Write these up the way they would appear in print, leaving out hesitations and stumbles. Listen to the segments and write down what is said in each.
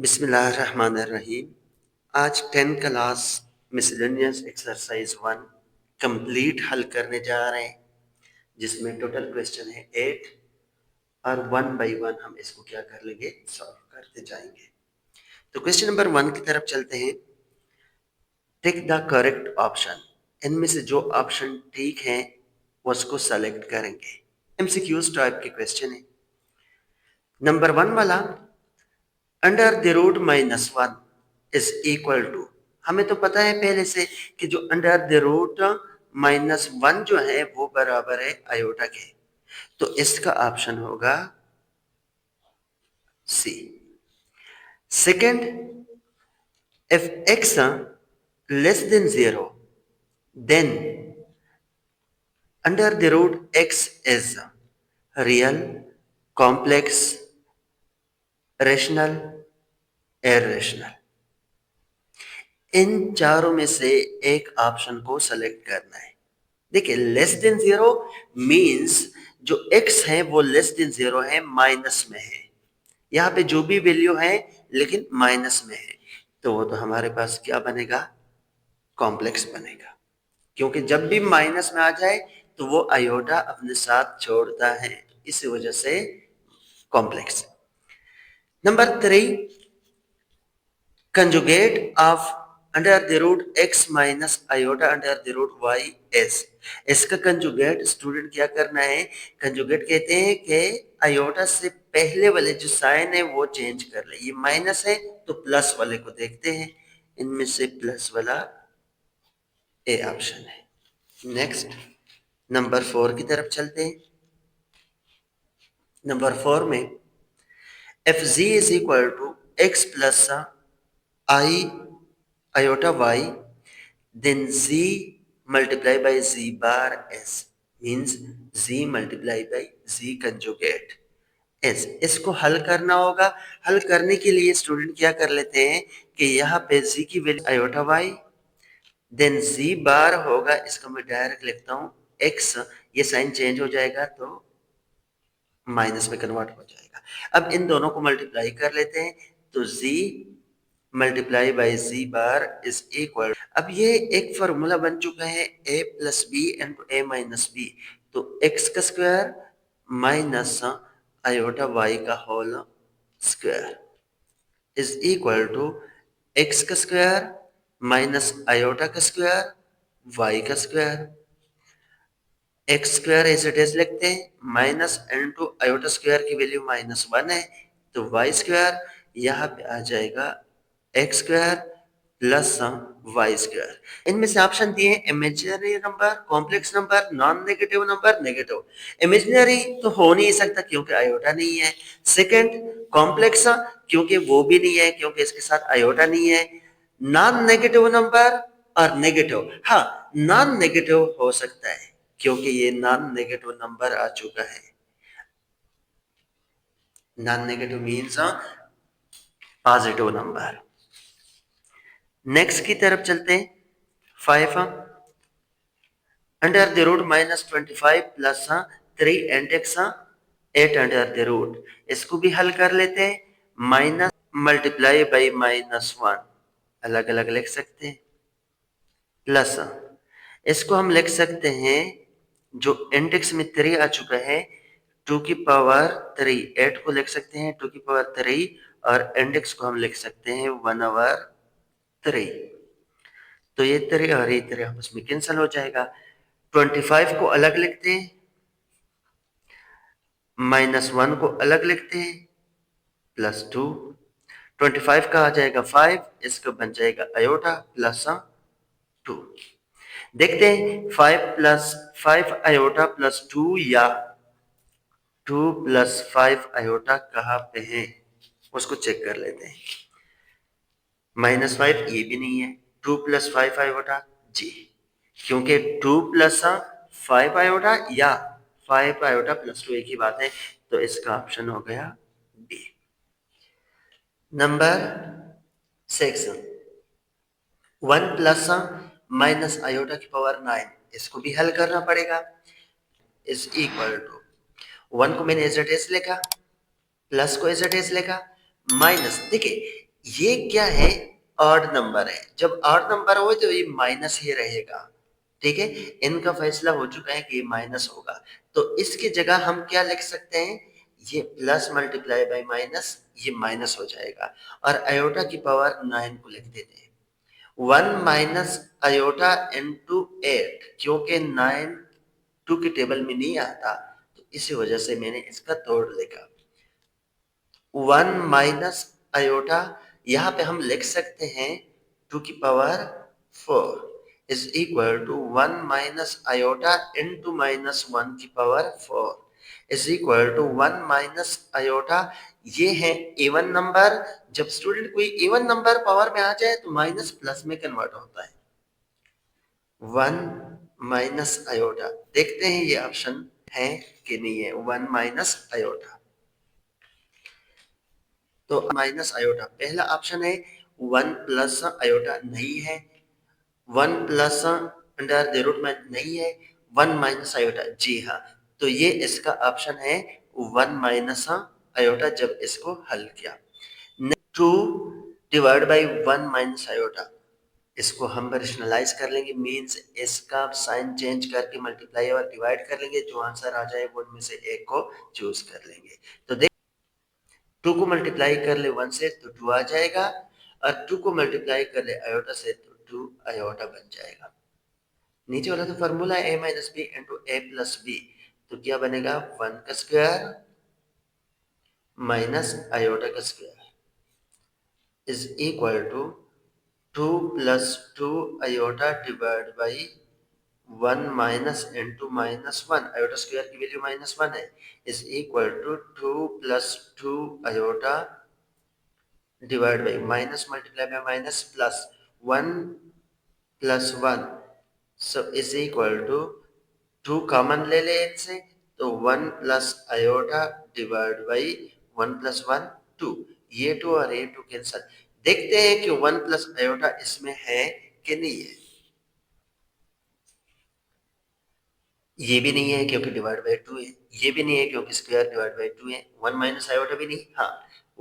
बिस्मिल्लाहिर्रहमानिर्रहीम। आज 10 class miscellaneous exercise 1 complete हल करने जा रहे हैं, जिसमें टोटल क्वेश्चन है 8 और 1 बाय 1 हम इसको क्या कर लेंगे, सॉल्व करते जाएंगे। तो क्वेश्चन नंबर 1 की तरफ चलते हैं। Tick the correct option. इनमें से जो ऑप्शन ठीक है उसको सेलेक्ट करेंगे। एमसीक्यूज टाइप के क्वेश्चन है। नंबर 1 वाला, under the root -1 is equal to, हमें तो पता है पहले से कि जो अंडर द रूट -1 जो है वो बराबर है आयोटा के, तो इसका ऑप्शन होगा C. Second, if x less than 0 then under the root x is real, complex, rational, irrational. इन चारों में से एक ऑप्शन को सेलेक्ट करना है। देखिए, लेस देन 0 मींस जो x है वो लेस देन 0 है, माइनस में है। यहाँ पे जो भी वैल्यू है लेकिन माइनस में है, तो वो तो हमारे पास क्या बनेगा, कॉम्प्लेक्स बनेगा। क्योंकि जब भी माइनस में आ जाए तो वो आयोटा अपने साथ छोड़ता है, इसी वजह से complex. Number 3, conjugate of under the root x minus iota under the root y is। इसका कंजुगेट स्टूडेंट क्या करना है, कंजुगेट कहते हैं कि आयोटा से पहले वाले जो साइन है वो चेंज कर ले। ये माइनस है तो प्लस वाले को देखते हैं, इनमें से प्लस वाला ए ऑप्शन है। नेक्स्ट नंबर 4 की तरफ चलते हैं। नंबर 4 में f z is equal to x plus i iota y, then z multiply by z bar s means z multiply by z conjugate s। इसको हल करना होगा। हल करने के लिए स्टूडेंट क्या कर लेते हैं कि यहाँ पे z की value iota y, then z bar होगा, इसको मैं डायरेक्ट लिखता हूँ x, ये साइन चेंज हो जाएगा तो माइनस में कन्वर्ट हो जाएगा। अब इन दोनों को मल्टीप्लाई कर लेते हैं तो z multiply by z bar is equal. अब ये एक फॉर्मूला बन चुका है a plus b into a minus b, तो x का स्क्वायर माइनस आयोटा y का whole square is equal to x का स्क्वायर माइनस आयोटा का स्क्वायर y का square. X square as it is लिखते हैं, माइनस इंटू आयोटा स्क्वायर की value -1 है, तो वाई स्क्वायर यहाँ पे आ जाएगा x square plus y square. इनमें से ऑप्शन दिए हैं imaginary number, complex number, non negative number, negative. Imaginary तो हो नहीं सकता क्योंकि आयोटा नहीं है। सेकंड, कॉम्प्लेक्स क्योंकि वो भी नहीं है क्योंकि इसके साथ आयोटा नहीं है। नॉन नेगेटिव नंबर और नेगेटिव, हाँ नॉन नेगेटिव हो सकता है क्योंकि ये नॉन नेगेटिव नंबर आ चुका है। Non negative means positive number. Next की तरफ चलते हैं। 5 under the root -25 plus 3 and x 8 under the root, इसको भी हल कर लेते हैं। माइनस मल्टीप्लाई बाई -1 अलग अलग लिख सकते हैं, प्लस इसको हम लिख सकते हैं, जो इंडेक्स में 3 आ चुका है 2 की पावर 3, 8 को लिख सकते हैं 2 की पावर 3 और इंडेक्स को हम लिख सकते हैं 1/3। तो ये 3 और ये 3 आपस में कैंसिल हो जाएगा। 25 को अलग लिखते हैं, -1 को अलग लिखते हैं, +2। 25 का आ जाएगा 5, इसका बन जाएगा आयोटा प्लस 2। देखते हैं 5 प्लस 5 आयोटा प्लस 2 या 2 प्लस 5 आयोटा कहाँ पे है, उसको चेक कर लेते हैं। -5 ये भी नहीं है, 2 प्लस 5 आयोटा जी, क्योंकि 2 प्लस 5 आयोटा या 5 आयोटा प्लस 2 एक ही बात है, तो इसका ऑप्शन हो गया B. Number 6 1 plus minus iota की पावर 9, इसको भी हल करना पड़ेगा। इज इक्वल टू 1 को मैंने एज इट इज लिखा, प्लस को एज इट इज लिखा, माइनस। देखिए ये क्या है, ऑड नंबर है। जब ऑड नंबर हो तो ये माइनस ही रहेगा, ठीक है। इनका फैसला हो चुका है कि ये माइनस होगा, तो इसकी जगह हम क्या लिख सकते हैं, ये प्लस मल्टीप्लाई बाय माइनस, ये माइनस हो जाएगा, और आयोटा की पावर 9 को लिख देते हैं। 1 माइनस आयोटा इंटू 8, क्योंकि 9 2 के टेबल में नहीं आता, तो इसी वजह से मैंने इसका तोड़ लिखा। 1 माइनस आयोटा, यहाँ पे हम लिख सकते हैं 2 की power 4 is equal to 1 minus iota into minus 1 की power 4 is equal to 1 minus iota. ये है इवन नंबर। जब स्टूडेंट कोई इवन नंबर पावर में आ जाए तो माइनस प्लस में कन्वर्ट होता है। 1 माइनस आयोटा, देखते हैं ये ऑप्शन है कि नहीं है। 1 माइनस आयोटा, तो माइनस आयोटा पहला ऑप्शन है। 1 प्लस आयोटा नहीं है, 1 प्लस अंडर द रूट में नहीं है, 1 माइनस आयोटा जी हाँ, तो ये इसका ऑप्शन है 1 माइनस आयोटा जब इसको हल किया। 2 डिवाइड बाई 1 माइनस आयोटा, इसको हम रेशनलाइज कर लेंगे, मींस इसका साइन चेंज करके मल्टीप्लाई और डिवाइड कर लेंगे, जो आंसर आ जाए वो उनमें से एक को चूज कर लेंगे। तो देख 2 को मल्टीप्लाई कर ले 1 से तो 2 आ जाएगा, और 2 को मल्टीप्लाई कर ले आयोटा से तो 2 आयोटा बन जाएगा। नीचे वाला तो फॉर्मूला है a minus b into a plus b, तो क्या बनेगा 1 का स्क्वायर माइनस आयोटा का square is equal to 2 plus 2 iota divide by 1 minus into minus 1, iota square की वैल्यू माइनस 1 है, is equal to 2 plus 2 iota divide by minus multiply by minus plus 1 plus 1, so is equal to 2 common ले ले इनसे, तो 1 plus iota divide by 1 plus 1 2, ये 2 और ये 2 cancel. देखते हैं कि 1 प्लस आयोटा इसमें है कि नहीं है। ये भी नहीं है क्योंकि डिवाइड बाई 2 है, ये भी नहीं है क्योंकि स्क्वायर डिवाइड बाई 2 है, 1 माइनस आयोटा भी नहीं, हाँ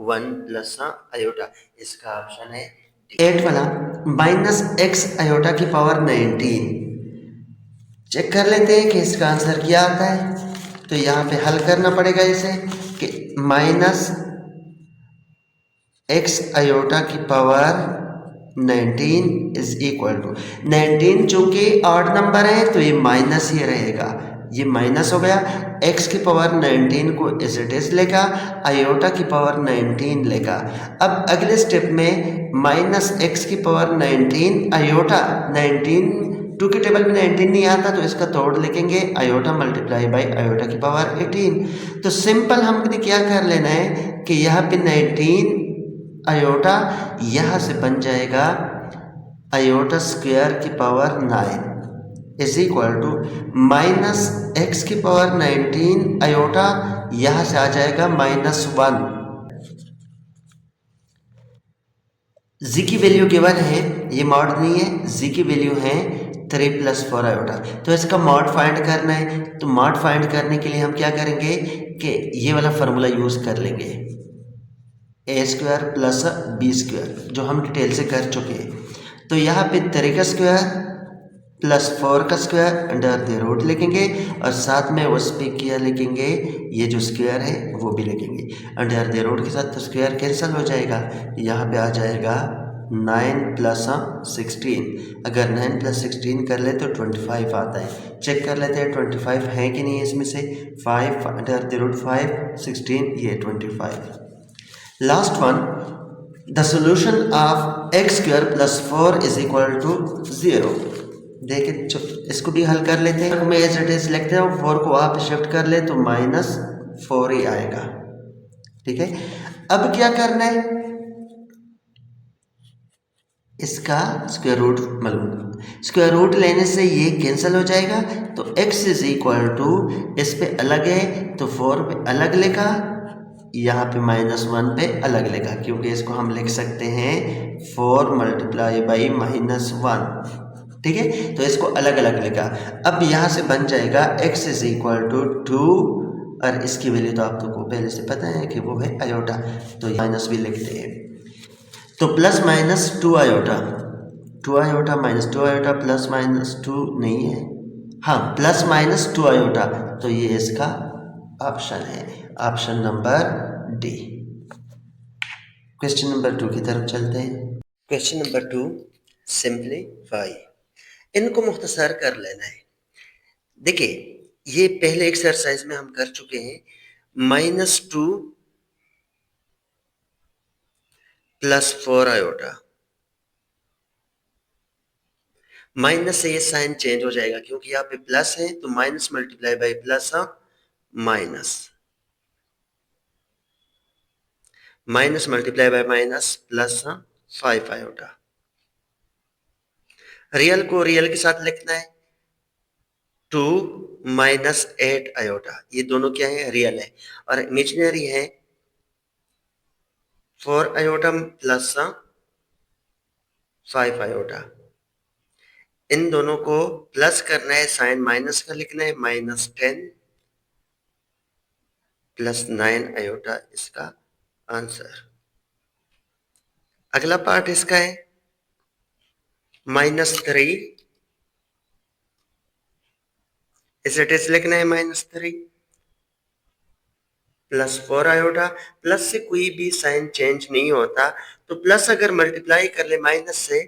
1 प्लस आयोटा, इसका ऑप्शन है 8 वाला। माइनस एक्स आयोटा की पावर 19, चेक कर लेते हैं कि इसका आंसर क्या आता है। तो यहाँ पे हल करना पड़ेगा इसे कि माइनस एक्स आयोटा की पावर 19 इज इक्वल टू 19, चूंकि ऑड नंबर है तो ये माइनस ही रहेगा, ये माइनस हो गया। x की पावर 19 को एज इट इज लेगा, आयोटा की पावर 19 लेगा। अब अगले स्टेप में माइनस एक्स की पावर 19 आयोटा 19, 2 के टेबल में 19 नहीं आता तो इसका तोड़ लिखेंगे, आयोटा मल्टीप्लाई बाई आयोटा की पावर 18। तो सिंपल हमने क्या कर लेना है कि यहाँ पे 19 आयोटा, यहाँ से बन जाएगा आयोटा स्क्वायर की power 9 is equal to minus x की पावर 19 आयोटा, यहाँ से आ जाएगा माइनस 1। जी की वैल्यू गिवन है, ये मॉड नहीं है, जी की वैल्यू है 3 प्लस 4 आयोटा, तो इसका मॉड फाइंड करना है। तो मॉड फाइंड करने के लिए हम क्या करेंगे कि ये वाला फार्मूला यूज़ कर लेंगे, ए स्क्वायर प्लस बी स्क्वायर, जो हम डिटेल से कर चुके हैं। तो यहाँ पे 3 का स्क्वायर प्लस 4 का स्क्वायर अंडर द रूट लिखेंगे, और साथ में उस पर क्या लिखेंगे, ये जो स्क्वायर है वो भी लिखेंगे। अंडर द रूट के साथ तो स्क्वायर कैंसिल हो जाएगा, यहाँ पे आ जाएगा 9 प्लस 16, अगर 9 प्लस 16 कर ले तो 25 आता है। चेक कर लेते हैं 25 है कि नहीं है इसमें से। 5 अंडर द रूट 5 16, ये 25। Last one, the solution of x square plus 4 is equal to 0। देखिए इसको भी हल कर लेते हैं, मैं एज इट इज लिखते हैं, 4 को आप शिफ्ट कर ले तो माइनस 4 ही आएगा, ठीक है। अब क्या करना है, इसका स्क्वायर रूट मालूम, स्क्वायर रूट लेने से ये कैंसिल हो जाएगा, तो x इज इक्वल टू, इस पे अलग है तो 4 पे अलग लिखा, यहाँ पे -1 पे अलग लेगा, क्योंकि इसको हम लिख सकते हैं 4 मल्टीप्लाई बाई -1, ठीक है। तो इसको अलग अलग लिखा। अब यहाँ से बन जाएगा x इज इक्वल टू 2, और इसकी वैल्यू तो आप लोगों को पहले से पता है कि वो है आयोटा, तो माइनस भी लिखते हैं। तो plus minus 2 iota, 2 iota minus 2 iota plus minus 2 नहीं है, हाँ प्लस माइनस 2 आयोटा, तो ये इसका ऑप्शन है, option number D. Question number 2 की तरफ चलते हैं। Question number 2, simplify. इनको मुख्तसर कर लेना है। देखिए ये पहले एक्सरसाइज में हम कर चुके हैं, -2 प्लस 4 आयोटा, माइनस से ये साइन चेंज हो जाएगा क्योंकि यहाँ पे प्लस है, तो minus multiply by plus, minus, minus multiply by minus plus 5 iota. Real को रियल के साथ लिखना है, 2 माइनस 8 आयोटा, ये दोनों क्या है, रियल है, और इमेजिनरी है 4 आयोटा प्लस 5 आयोटा। इन दोनों को प्लस करना है, साइन माइनस का लिखना है, -10 प्लस 9 आयोटा इसका आंसर। अगला पार्ट इसका है -3, इसे टेस्ट लिखना है -3 प्लस 4 आयोटा। प्लस से कोई भी साइन चेंज नहीं होता, तो प्लस अगर मल्टीप्लाई कर ले माइनस से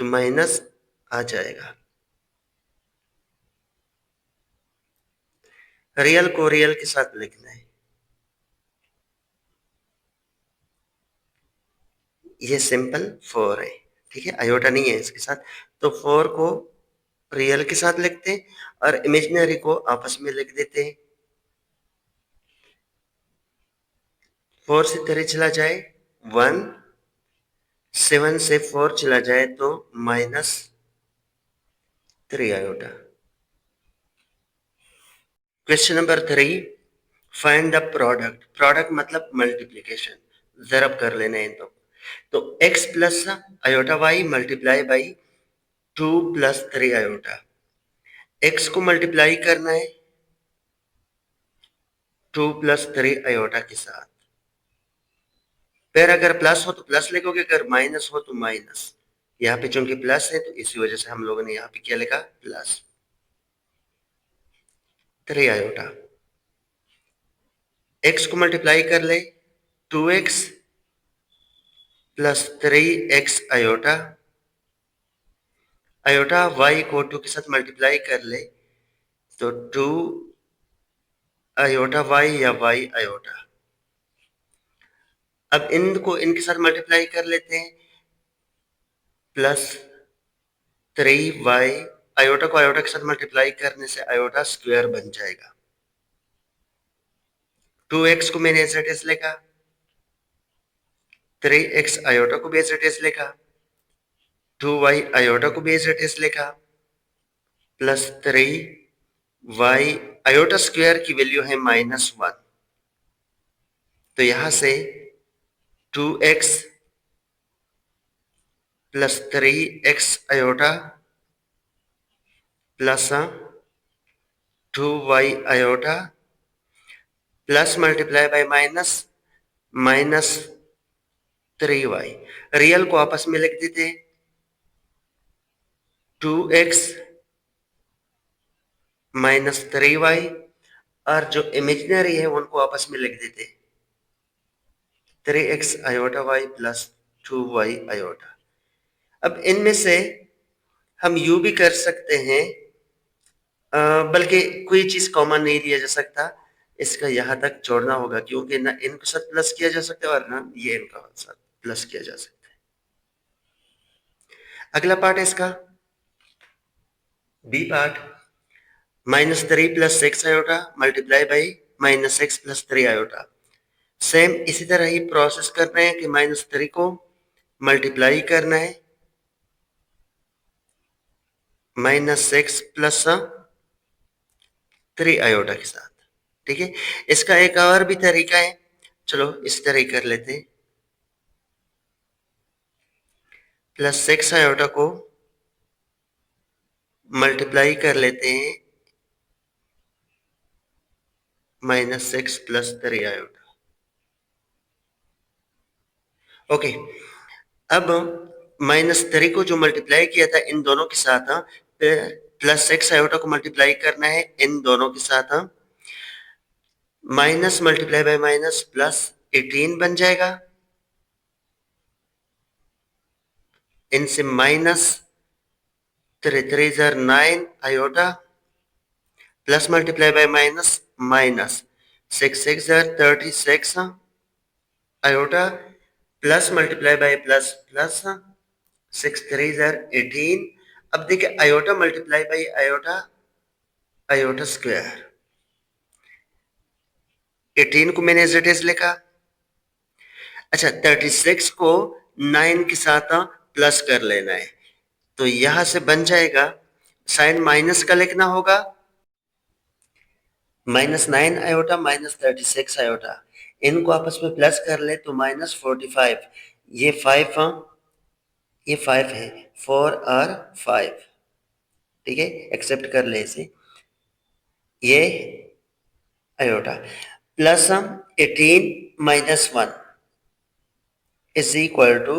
तो माइनस आ जाएगा। रियल को रियल के साथ लिखना है, ये सिंपल 4 है, ठीक है, आयोटा नहीं है इसके साथ, तो 4 को रियल के साथ लिखते हैं और इमेजिनरी को आपस में लिख देते हैं। 4 से 3 चला जाए 1, 7 से 4 चला जाए तो -3 iota. Question number 3, find the product. Product मतलब मल्टीप्लीकेशन, जरब कर लेना है तो x plus iota y multiply by 2 plus 3 iota. x को मल्टीप्लाई करना है 2 प्लस 3 आयोटा के साथ, फिर अगर प्लस हो तो प्लस लिखोगे, अगर माइनस हो तो माइनस। यहाँ पे चूंकि प्लस है तो इसी वजह से हम लोगों ने यहाँ पे क्या लिखा, प्लस 3 आयोटा। x को मल्टीप्लाई कर ले 2x plus 3x iota, iota y को 2 के साथ मल्टीप्लाई कर ले तो 2 आयोटा y या y आयोटा। अब इनको इनके साथ मल्टीप्लाई कर लेते हैं, प्लस 3y, आयोटा को आयोटा के साथ मल्टीप्लाई करने से आयोटा स्क्वायर बन जाएगा। 2x को मैंने एज इट इज लिखा, 3x आयोटा को भी एज इट इज लिखा, 2y आयोटा को भी एज इट इज लिखा, प्लस 3y, आयोटा स्क्वायर की वैल्यू है -1, तो यहां से 2x plus 3x iota plus 2y iota plus multiply by minus, -3y। Real को आपस में लिख देते हैं, 2x माइनस 3y, और जो इमेजिनरी है उनको आपस में लिख देते हैं, 3x iota y plus 2y iota. अब इनमें से हम यू भी कर सकते हैं, बल्कि कोई चीज कॉमन नहीं लिया जा सकता, इसका यहां तक छोड़ना होगा क्योंकि ना इनके साथ प्लस किया जा सकता है और ना ये इनका साथ प्लस किया जा सकता है। अगला पार्ट है इसका B part, -3 plus 6 iota multiply by -6 plus 3 iota. Same इसी तरह ही प्रोसेस करना है कि -3 को मल्टीप्लाई करना है -6 प्लस 3 आयोटा के साथ, ठीक है। इसका एक और भी तरीका है, चलो इस तरह ही कर लेते हैं, +6 आयोटा को मल्टीप्लाई कर लेते हैं -6 प्लस 3 आयोटा। ओके, अब -3 को जो मल्टीप्लाई किया था इन दोनों के साथ प्लस 6 आयोटा को मल्टीप्लाई करना है इन दोनों के साथ, minus multiply by minus plus 18 बन जाएगा। इनसे minus 3 jar 9 iota plus multiply by minus minus 6 jar 36 iota plus multiply by plus plus 6 jar 18। अब देखिए iota multiply by iota, iota square, 18 को मैंने एज इट इज लिखा। अच्छा 36 को 9 के साथ प्लस कर लेना है, तो यहां से बन जाएगा, साइन माइनस का लिखना होगा, -9 आयोटा -36 आयोटा, इनको आपस में प्लस कर ले तो -45, ये 5 ये 5 है, 4 और 5, ठीक है, एक्सेप्ट कर ले इसे, ये iota plus 18 -1 is equal to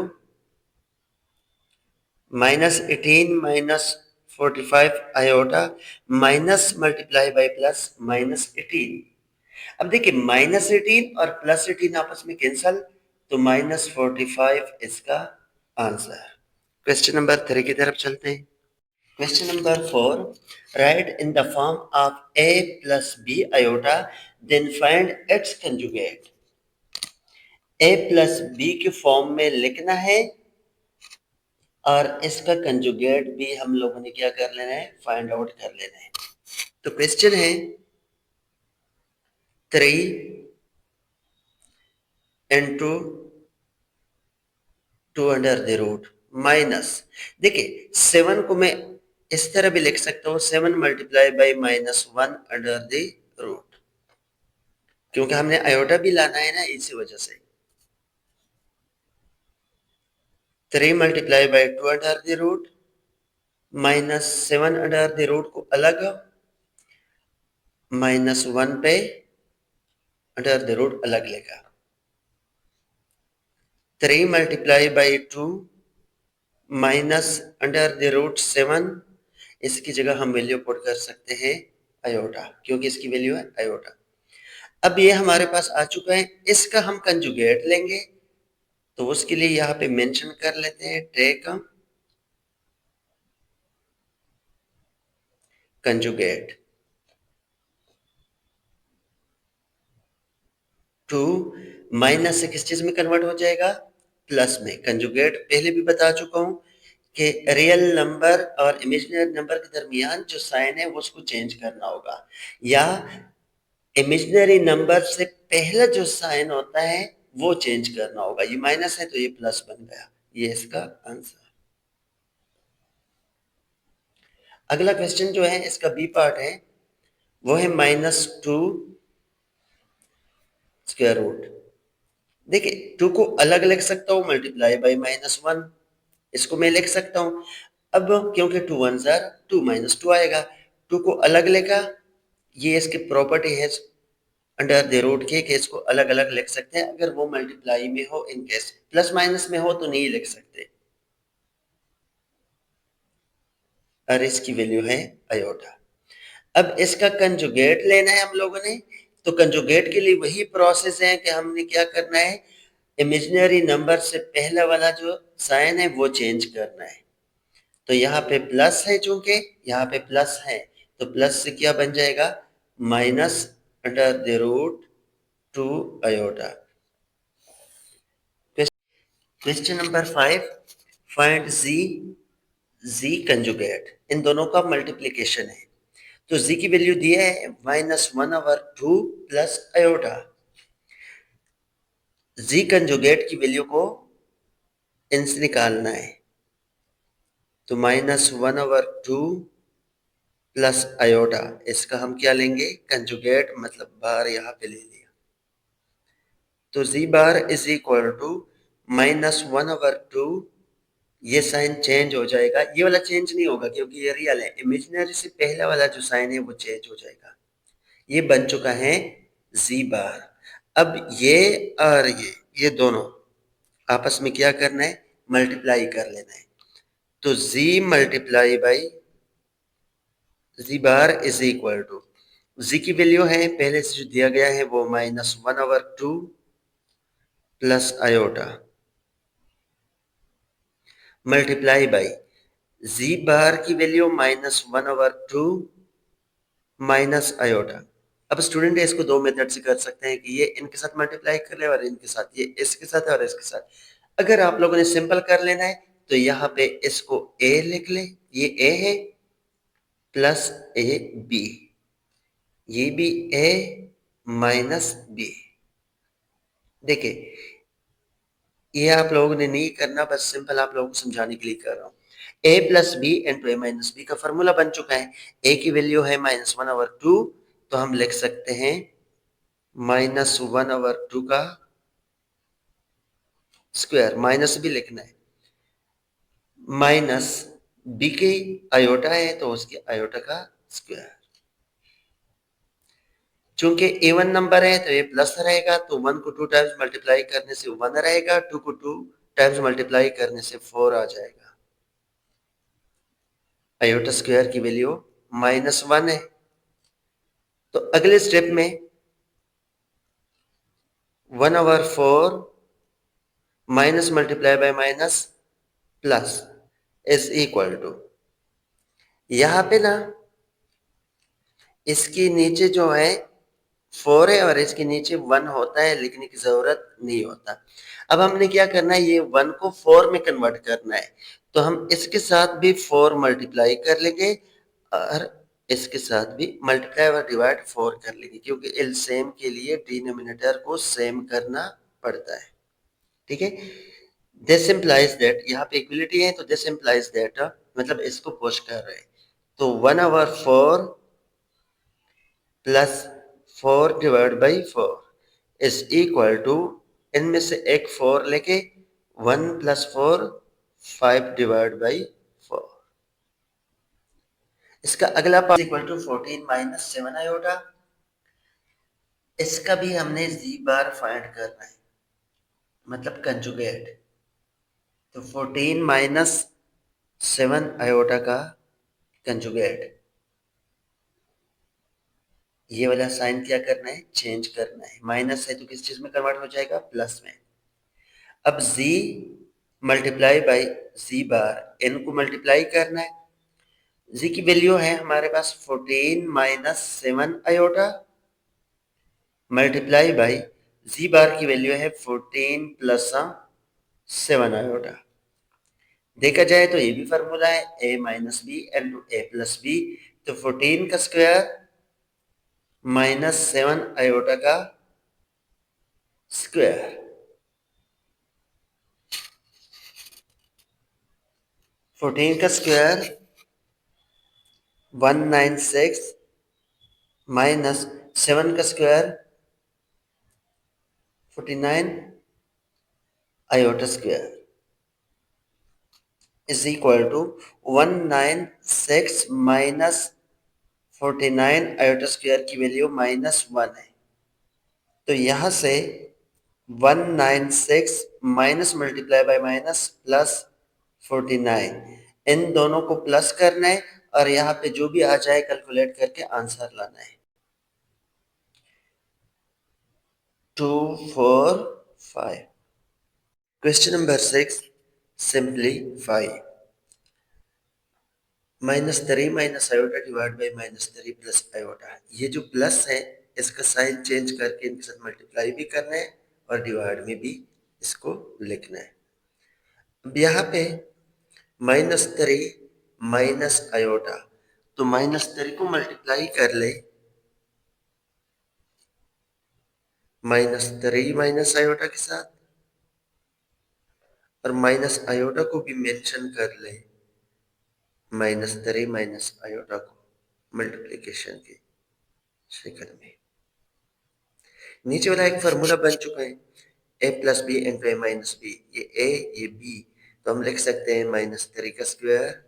-18 -45 iota minus multiply by plus -18। अब देखिए -18 और +18 आपस में कैंसल, तो -45 इसका आंसर। क्वेश्चन नंबर 3 की तरफ चलते हैं। Question number 4, right in the form of a plus b iota then find its conjugate। a plus b के फॉर्म में लिखना है और इसका कंजुगेट भी हम लोगों ने क्या कर लेना है, फाइंड आउट कर लेना है। तो क्वेश्चन है 3 into 2 under the root minus, देखिए 7 को मैं इस तरह भी लिख सकता हूँ, 7 multiply by -1 under the root, क्योंकि हमने आयोटा भी लाना है ना, इसी वजह से 3 multiply by 2 under the root -7 under the root को अलग, -1 पे अंडर द रूट अलग लेगा, 3 multiply by 2 minus under the root 7, इसकी जगह हम वैल्यू पुट कर सकते हैं आयोटा, क्योंकि इसकी वैल्यू है आयोटा। अब ये हमारे पास आ चुका है, इसका हम कंजुगेट लेंगे, तो उसके लिए यहाँ पे मेंशन कर लेते हैं, टेक कंजुगेट टू, माइनस से किस चीज में कन्वर्ट हो जाएगा, प्लस में। कंजुगेट पहले भी बता चुका हूं कि रियल नंबर और इमेजिनरी नंबर के दरमियान जो साइन है वो उसको चेंज करना होगा, या इमेजिनरी नंबर से पहला जो साइन होता है वो चेंज करना होगा। ये माइनस है तो ये प्लस बन गया, ये इसका आंसर। अगला क्वेश्चन जो है इसका बी पार्ट है, वो है -2 स्क्वायर रूट। देखिए 2 को अलग लिख सकता हूँ, मल्टीप्लाई बाई -1, इसको मैं लिख सकता हूँ। अब क्योंकि 2 1 जार 2 -2 आएगा, 2 को अलग लिखा, ये इसकी प्रॉपर्टी है अंडर द रूट के, इसको अलग अलग लिख सकते हैं, अगर वो मल्टीप्लाई में हो, इन केस प्लस माइनस में हो तो नहीं लिख सकते, और इसकी वैल्यू है आयोटा। अब इसका कंजुगेट लेना है हम लोगों ने, तो कंजुगेट के लिए वही प्रोसेस है कि हमने क्या करना है, इमेजिनरी नंबर से पहला वाला जो साइन है वो चेंज करना है। तो यहाँ पे प्लस है, चूंकि यहाँ पे प्लस है तो प्लस से क्या बन जाएगा, minus under the root 2 iota. Question number 5, find z conjugate, इन दोनों का मल्टीप्लीकेशन है, तो जी की वैल्यू दिया है -1/2 प्लस आयोटा, जी कंजुगेट की वैल्यू को इनसे निकालना है, तो -1/2 प्लस आयोटा, इसका हम क्या लेंगे, कंजुगेट, मतलब बार यहाँ पे ले लिया, तो जी बार इज इक्वल टू -1/2, ये साइन चेंज हो जाएगा, ये वाला चेंज नहीं होगा क्योंकि ये रियल है, इमेजिनरी से पहला वाला जो साइन है वो चेंज हो जाएगा, ये बन चुका है जी बार। अब ये और ये दोनों आपस में क्या करना है, मल्टीप्लाई कर लेना है। तो z multiply by z bar is equal to, z की वैल्यू है पहले से जो दिया गया है वो -1/2 plus iota multiply by z bar की वैल्यू -1/2 माइनस आयोटा। अब स्टूडेंट इसको दो मेथड से कर सकते हैं कि ये इनके साथ मल्टीप्लाई कर ले और इनके साथ, ये इसके साथ है और इसके साथ। अगर आप लोगों ने सिंपल कर लेना है तो यहाँ पे इसको a लिख ले, ये a है, प्लस ए बी, ये भी a माइनस बी। देखिए ये आप लोगों ने नहीं करना, बस सिंपल आप लोगों को समझाने के लिए कर रहा हूँ। a plus b into a minus b का फॉर्मूला बन चुका है। a की वैल्यू है -1/2, तो हम लिख सकते हैं -1/2 का स्क्वायर, माइनस भी लिखना है, माइनस बी की आयोटा है तो उसके आयोटा का स्क्वायर। चूंकि इवन नंबर है तो ये प्लस रहेगा, तो 1 को 2 टाइम्स मल्टीप्लाई करने से 1 रहेगा, 2 को 2 टाइम्स मल्टीप्लाई करने से 4 आ जाएगा। आयोटा स्क्वायर की वैल्यू -1 है। तो अगले स्टेप में 1/4 minus multiply by minus plus is equal to, यहां पे ना इसके नीचे जो है 4 है और इसके नीचे 1 होता है, लिखने की जरूरत नहीं होता। अब हमने क्या करना है, ये 1 को 4 में कन्वर्ट करना है, तो हम इसके साथ भी 4 मल्टीप्लाई कर लेंगे और इसके साथ भी मल्टीप्लाई और डिवाइड 4 कर लेंगे, क्योंकि एलसीएम के लिए डिनोमिनेटर को सेम करना पड़ता है। ठीक है, दिस इम्प्लाइज दैट, यहाँ पे इक्वलिटी है तो दिस इम्प्लाइज दैट, मतलब इसको पुश कर रहे हैं, तो 1/4 plus 4 divide by 4 is equal to, इनमें से एक 4 लेके 1 प्लस 4 5 डिवाइड बाई 4। इसका अगला part equal to 14 minus 7 iota. इसका भी हमने जी बार फाइंड करना है, मतलब कंजुगेट। तो 14 माइनस 7 आयोटा का कंजुगेट, ये वाला साइन क्या करना है, चेंज करना है। माइनस है तो किस चीज में कन्वर्ट हो जाएगा, प्लस में। अब z multiply by z bar, n को मल्टीप्लाई करना है। z की वैल्यू है हमारे पास 14 minus 7 iota multiply by z bar की वैल्यू है 14 प्लस 7 आयोटा। देखा जाए तो ये भी फॉर्मूला है a minus b into a plus b, तो 14 का स्क्वायर माइनस 7 आयोटा का स्क्वायर, 14 का स्क्वायर 196 माइनस 7 का square 49 iota square is equal to 196 minus 49 iota square की वैल्यू -1 है, तो यहां से 196 minus multiply by minus plus 49, इन दोनों को प्लस करना है और यहाँ पे जो भी आ जाए कैलकुलेट करके आंसर लाना है। 245। Question number 6, simplify. -3 minus iota divide by -3 plus iota. ये जो प्लस है इसका साइन चेंज करके इनके साथ मल्टीप्लाई भी करना है और डिवाइड में भी इसको लिखना है। अब यहाँ पे -3 माइनस आयोटा, तो -3 को मल्टीप्लाई कर ले, -3 माइनस आयोटा के साथ, और माइनस आयोटा को भी मेंशन कर ले -3 माइनस आयोटा को मल्टीप्लिकेशन के शिकल में। नीचे वाला एक फॉर्मूला बन चुका है, a plus b into a minus b, ये a ये b, तो हम लिख सकते हैं -3 का स्क्वायर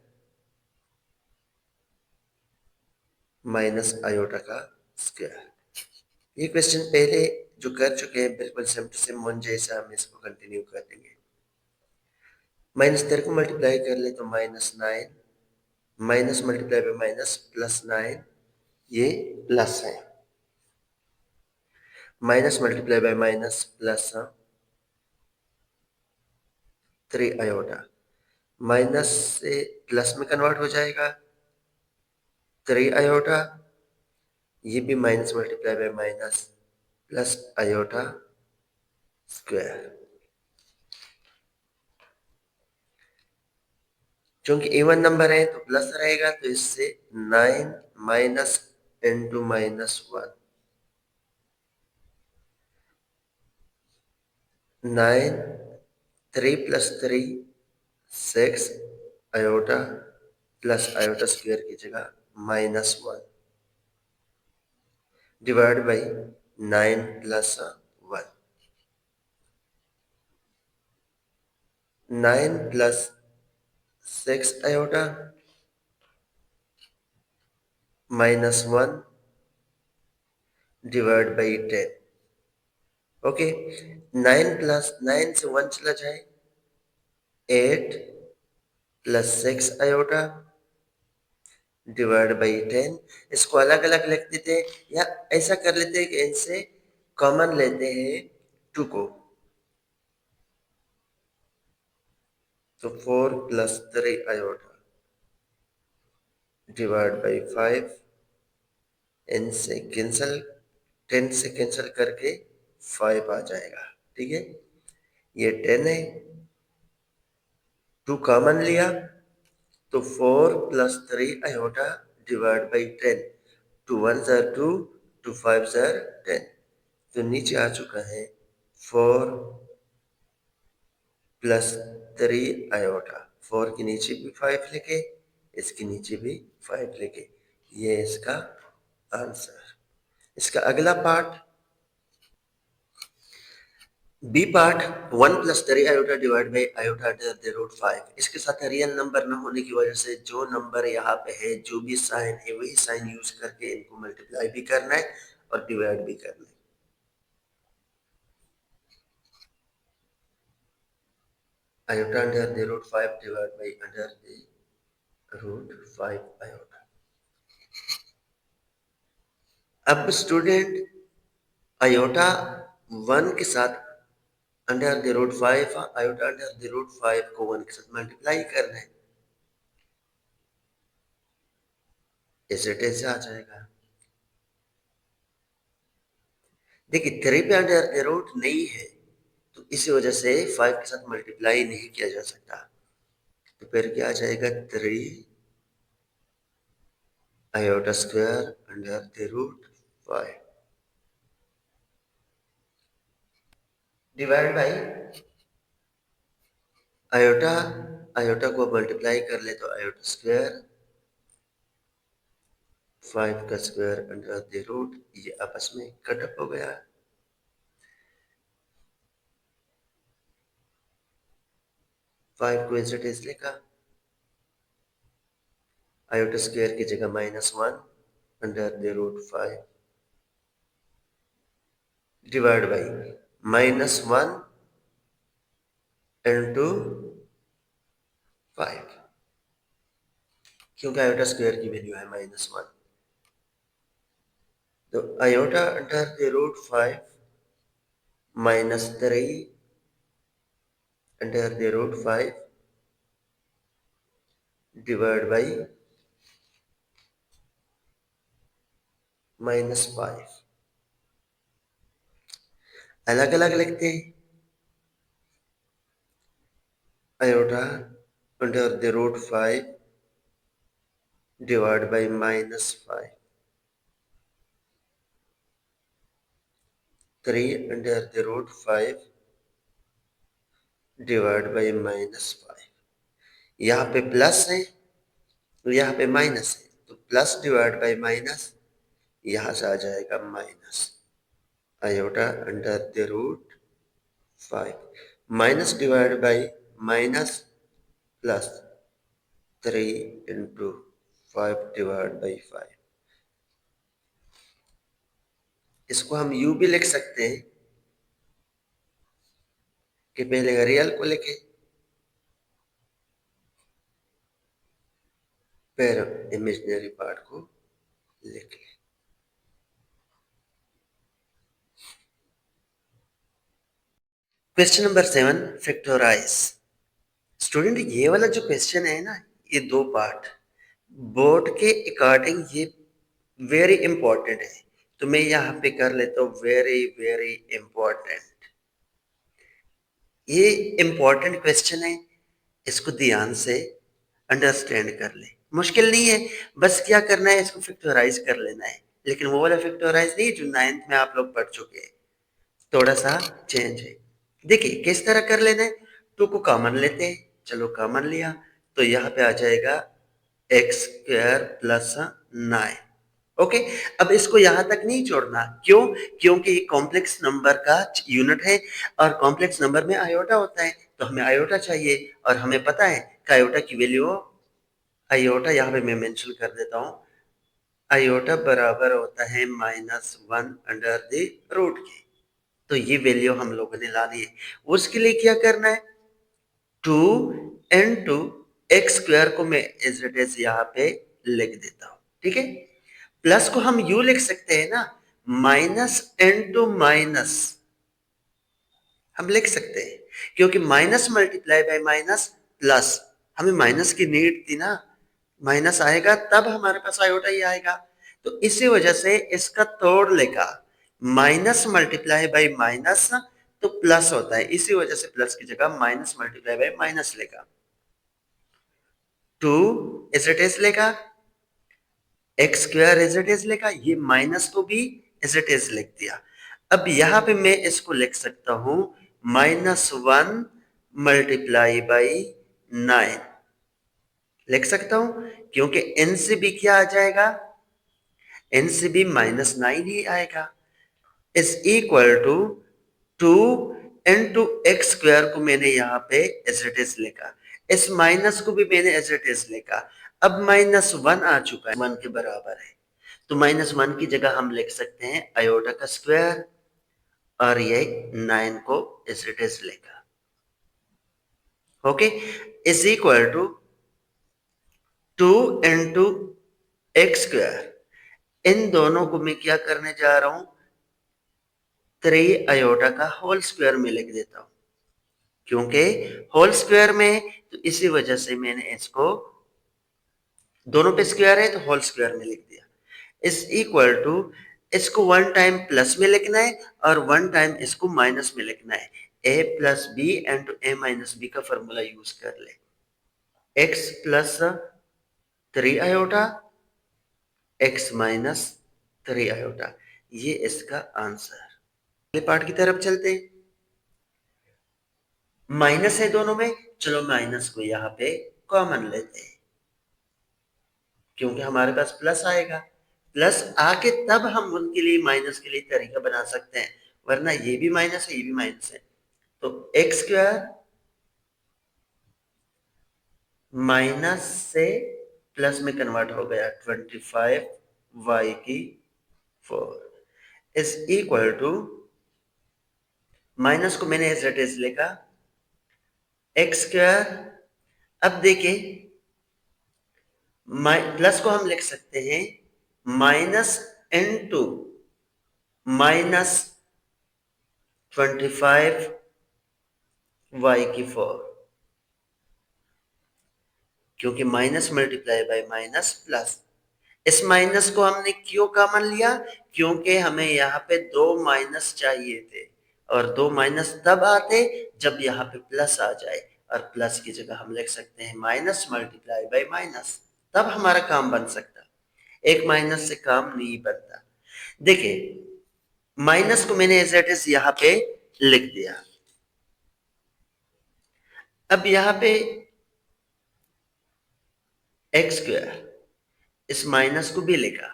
माइनस आयोटा का स्क्वायर। ये क्वेश्चन पहले जो कर चुके हैं बिल्कुल सेम टू सेम वन जैसा, हम इसको कंटिन्यू कर देंगे। माइनस 13 को मल्टीप्लाई कर ले तो -9, माइनस मल्टीप्लाई बाय माइनस +9, ये प्लस है। Minus multiply by minus plus 3 iota, minus से प्लस में कन्वर्ट हो जाएगा 3 आयोटा, ये भी minus multiply by minus plus iota square. क्योंकि इवन नंबर है तो प्लस रहेगा, तो इससे 9 minus into -1, 9, 3 plus 3 6 iota plus iota square की जगह -1 divide by 9 plus 1, 9 plus 6 iota -1 divide by 10। Okay, 9 plus 9 से 1 चला जाए 8 प्लस 6 आयोटा डिवाइड बाई 10। इसको अलग अलग लिख देते हैं या ऐसा कर लेते हैं कि इनसे कॉमन लेते हैं 2 को, तो 4 प्लस 3 आयोटा डिवाइड बाई 5, इनसे कैंसल, 10 से कैंसल करके 5 आ जाएगा। ठीक है, ये 10 है, 2 कॉमन लिया तो 4 plus 3 iota divide by 10, 2 1 jar 2, 2 5 jar 10, तो नीचे आ चुका है 4 प्लस 3 आयोटा। 4 के नीचे भी 5 लिखे, इसके नीचे भी 5 लिखे, ये इसका आंसर। इसका अगला part, B part, 1 plus 3 iota divide by iota under the root 5। इसके साथ रियल नंबर न होने की वजह से जो नंबर यहाँ पे है, जो भी साइन है वही साइन यूज करके इनको मल्टीप्लाई भी करना है और डिवाइड भी करना है। Iota under the root 5 divide by under the root 5 iota. अब स्टूडेंट आयोटा 1 के साथ under the root 5, iota under the root 5 को 1 के साथ मल्टीप्लाई करना है, ऐसे ऐसे आ जाएगा। देखिए 3 पे अंडर द रूट नहीं है, तो इसी वजह से 5 के साथ मल्टीप्लाई नहीं किया जा सकता, तो फिर क्या आ जाएगा 3 iota square under the root 5 divide by iota, iota को मल्टीप्लाई कर ले तो आयोटा स्क्वायर, 5 का स्क्वायर अंडर द रूट, ये आपस में कट अप हो गया, 5 को एज इट इज लिखा, आयोटा स्क्वायर की जगह -1 under the root 5 divide by -1 into 5, क्योंकि आयोटा स्क्वायर की वैल्यू है -1, तो iota under the root 5 -3 under the root 5 divide by -5, अलग अलग लिखते हैं। Iota under the root 5 divide by -5, 3 under the root 5 divide by -5, यहाँ पे प्लस है तो यहाँ पे माइनस है, तो प्लस डिवाइड बाई माइनस, यहाँ से आ जाएगा minus, iota under the root 5 minus divide by minus plus 3 into 5 divide by 5। इसको हम यू भी लिख सकते हैं कि पहले रियल को लिखे फिर इमेजिनरी पार्ट को लिख लें। Question number 7, factorise. स्टूडेंट ये वाला जो क्वेश्चन है ना, ये दो पार्ट, बोर्ड के अकॉर्डिंग ये वेरी इंपॉर्टेंट है, तो मैं यहाँ पे कर लेता हूँ वेरी वेरी इंपॉर्टेंट। ये इंपॉर्टेंट क्वेश्चन है, इसको ध्यान से अंडरस्टैंड कर ले। मुश्किल नहीं है, बस क्या करना है, इसको फैक्टराइज कर लेना है, लेकिन वो वाला फैक्टराइज नहीं जो 9th में आप लोग पढ़ चुके हैं, थोड़ा सा चेंज है। देखिए किस तरह कर लेना है, 2 को कॉमन लेते हैं, चलो कॉमन लिया तो यहाँ पे आ जाएगा एक्स स्क्वायर प्लस 9। ओके, अब इसको यहां तक नहीं छोड़ना, क्यों? क्योंकि ये कॉम्प्लेक्स नंबर का यूनिट है और कॉम्प्लेक्स नंबर में आयोटा होता है, तो हमें आयोटा चाहिए और हमें पता है कि आयोटा की वैल्यू, आयोटा यहाँ पे मैं मेंशन कर देता हूँ, आयोटा बराबर होता है -1 अंडर द रूट के। तो ये वैल्यू हम लोगों ने लानी है, उसके लिए क्या करना है, 2 into एक्स स्क्वायर को मैं एज इट इज यहाँ पे लिख देता हूँ, ठीक है। प्लस को हम यू लिख सकते हैं ना, माइनस इंटू माइनस हम लिख सकते हैं, क्योंकि minus multiply by minus plus, हमें माइनस की नीड थी ना, माइनस आएगा तब हमारे पास आयोटा ही आएगा, तो इसी वजह से इसका तोड़ लेगा, माइनस मल्टीप्लाई बाय माइनस तो प्लस होता है, इसी वजह से प्लस की जगह माइनस मल्टीप्लाई बाय माइनस लेगा, 2 एज इट इज लेगा, x square as it is लेगा, ये माइनस को भी एज इट इज लिख दिया। अब यहां पे मैं इसको लिख सकता हूं -1 मल्टीप्लाई बाई 9 लिख सकता हूं, क्योंकि n से भी क्या आ जाएगा, n से भी -9 ही आएगा, is equal to 2 into x square को मैंने यहाँ पे एज इट इज लिखा, इस माइनस को भी मैंने एज इट इज लिखा। अब -1 आ चुका है, 1 के बराबर है, तो -1 की जगह हम लिख सकते हैं आयोटा का स्क्वायर और ये 9 को एज इट इज लिखा, okay, is equal to 2 into x square, इन दोनों को मैं क्या करने जा रहा हूं, 3 आयोटा का होल स्क्वायर में लिख देता हूं, क्योंकि होल स्क्वायर में है तो इसी वजह से मैंने इसको, दोनों पे स्क्वायर है तो होल स्क्वायर में लिख दिया, इज इक्वल टू, इसको 1 टाइम प्लस में लिखना है और 1 टाइम इसको माइनस में लिखना है, a plus b and a minus b का फॉर्मूला यूज कर ले, x plus 3 iota x minus 3 iota, ये इसका आंसर। अगले पार्ट की तरफ चलते हैं, माइनस है दोनों में, चलो माइनस को यहाँ पे कॉमन लेते हैं, क्योंकि हमारे पास प्लस आएगा, प्लस आके तब हम उनके लिए माइनस के लिए तरीका बना सकते हैं, वरना ये भी माइनस है ये भी माइनस है, तो एक्स स्क्वायर माइनस से प्लस में कन्वर्ट हो गया 25 वाई की 4 इज इक्वल टू, माइनस को मैंने एज इट इज लिखा एक्स स्क्वायर, अब देखिए प्लस को हम लिख सकते हैं माइनस इंटू माइनस 25 वाई की 4, क्योंकि minus multiply by minus plus, इस माइनस को हमने क्यों कॉमन लिया, क्योंकि हमें यहाँ पे 2 माइनस चाहिए थे और 2 माइनस तब आते जब यहाँ पे प्लस आ जाए, और प्लस की जगह हम लिख सकते हैं माइनस मल्टीप्लाई बाय माइनस, तब हमारा काम बन सकता, एक माइनस से काम नहीं बनता। देखिए माइनस को मैंने एज इट इज यहाँ पे लिख दिया, अब यहाँ पे एक्स स्क्वायर, इस माइनस को भी लिखा,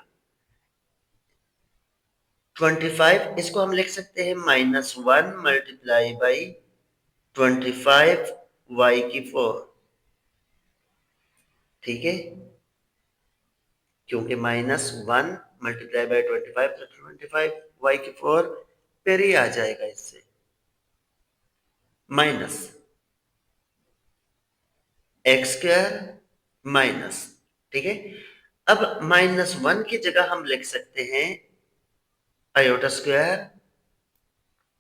25 इसको हम लिख सकते हैं -1 मल्टीप्लाई बाई 25 वाई की 4, ठीक है, क्योंकि -1 मल्टीप्लाई बाई 25 तो 25 वाई की 4 फिर ही आ जाएगा, इससे माइनस एक्स स्क्वायर माइनस ठीक है। अब -1 की जगह हम लिख सकते हैं आयोटा स्क्वायर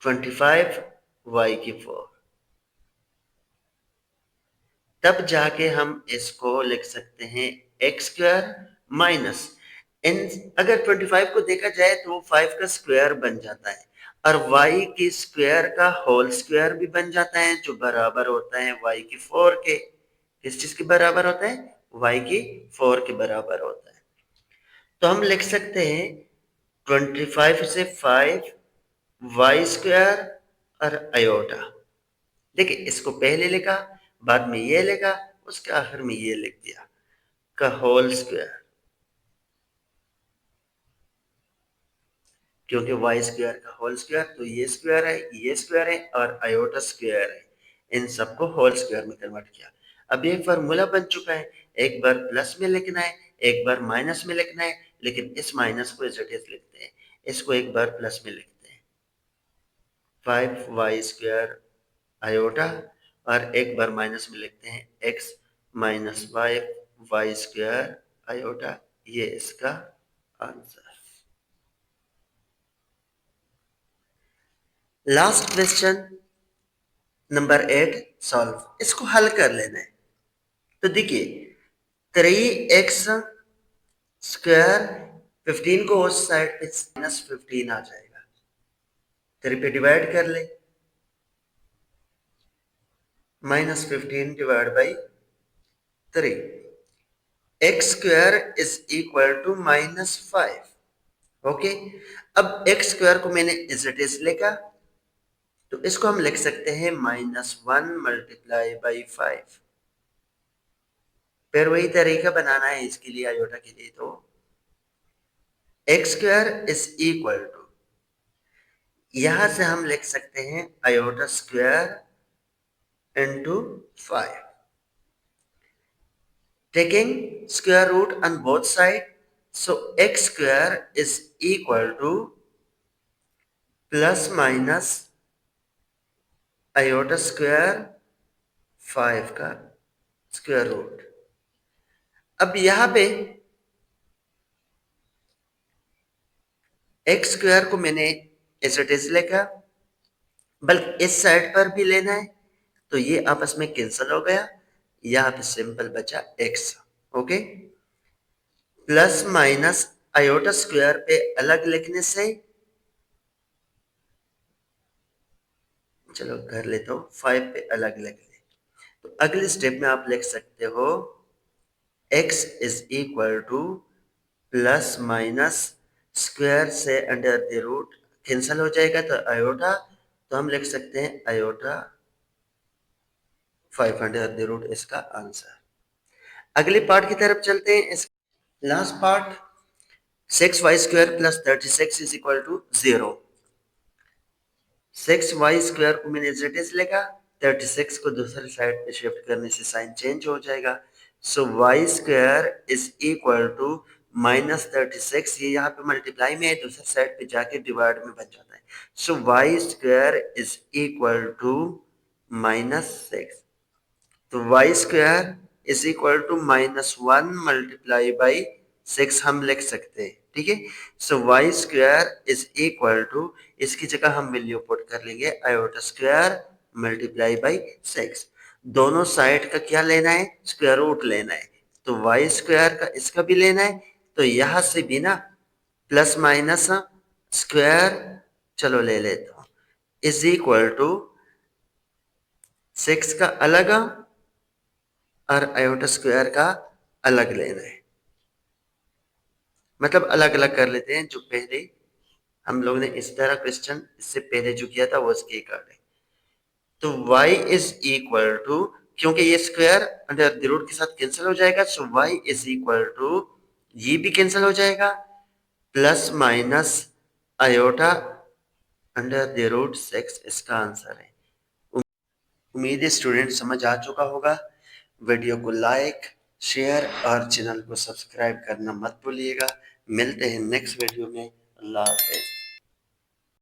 25 y⁴, तब जाके हम इसको लिख सकते हैं एक्स स्क्वायर माइनस इन, अगर 25 को देखा जाए तो 5 का स्क्वायर बन जाता है और y की स्क्वायर का होल स्क्वायर भी बन जाता है, जो बराबर होता है y⁴ के। किस चीज के बराबर होता है? y⁴ के बराबर होता है। तो हम लिख सकते हैं 25 से 5 y स्क्वायर और आयोटा। देखिए इसको पहले लिखा, बाद में ये लिखा, उसके आखिर में ये लिख दिया का होल स्क्वायर, क्योंकि वाई स्क्वायर का होल स्क्वायर तो ये स्क्वायर है और आयोटा स्क्वायर है, इन सबको होल स्क्वायर में कन्वर्ट किया। अब ये फार्मूला बन चुका है, एक बार प्लस में लिखना है, एक बार माइनस में लिखना है, लेकिन इस माइनस को एज इट इज लिखते हैं, इसको एक बार प्लस में लिखते हैं 5y स्क्वायर आयोटा, और एक बार माइनस में लिखते हैं x minus y square iota. ये इसका answer. Last question number 8 solve, इसको हल कर लेना है। तो देखिए 3x स्क्वायर 15 को उस साइड पे -15 आ जाएगा, 3 पे डिवाइड कर ले, -15 divide by 3, x square is equal to -5। Okay, अब एक्स स्क्वायर को मैंने एज इट इज लिखा, तो इसको हम लिख सकते हैं -1 मल्टीप्लाई बाई 5। फिर वही तरीका बनाना है इसके लिए, आयोटा के लिए, तो x square is equal to, यहां से हम लिख सकते हैं iota square into 5, taking square root on both side, so x square is equal to plus minus iota square 5 का स्क्वायर रूट। अब यहां पे एक्स स्क्वायर को मैंने एज इट इज लिखा, बल्कि इस साइड पर भी लेना है, तो ये आपस में कैंसिल हो गया, यहां पे सिंपल बचा x. Okay, plus minus iota square पे अलग लिखने से, चलो कर लेता हूं, 5 पे अलग लिख ले, तो अगले स्टेप में आप लिख सकते हो x is equal to plus minus square से अंडर द रूट कैंसिल हो जाएगा, तो आयोटा, तो हम लिख सकते हैं आयोटा 5 अंडर द रूट, इसका आंसर। अगले पार्ट की तरफ चलते हैं। इस last part 6y square plus 36 is equal to 0। 6y square को मैंने एज इट इज लिखा, 36 को दूसरी साइड पे शिफ्ट करने से साइन चेंज हो जाएगा, so y square is equal to -36, ये यहाँ पे मल्टीप्लाई में है, दूसरी साइड पे जाके डिवाइड में बन जाता है, so y square is equal to -6, तो y square is equal to -1 multiply by 6 हम लिख सकते हैं। ठीक है, so y square is equal to, इसकी जगह हम वैल्यू पुट कर लेंगे आयोटा स्क्वायर मल्टीप्लाई बाई 6। दोनों साइड का क्या लेना है? स्क्वायर रूट लेना है, तो y स्क्वायर का इसका भी लेना है, तो यहां से भी ना प्लस माइनस स्क्वायर, चलो ले लेता हूं, इज इक्वल टू 6 का अलग और आयोटा स्क्वायर का अलग लेना है, मतलब अलग अलग कर लेते हैं। जो पहले हम लोग ने इस तरह क्वेश्चन इससे पहले जो किया था वो इसके अकॉर्डिंग, तो y इज इक्वल टू, क्योंकि ये स्क्वायर अंडर द रूट के साथ कैंसिल हो जाएगा, so y is equal to, ये भी कैंसिल हो जाएगा, plus minus iota under the root 6, इसका आंसर है। उम्मीद है स्टूडेंट समझ आ चुका होगा। वीडियो को लाइक, शेयर और चैनल को सब्सक्राइब करना मत भूलिएगा। मिलते हैं नेक्स्ट वीडियो में। अल्लाह हाफिज़।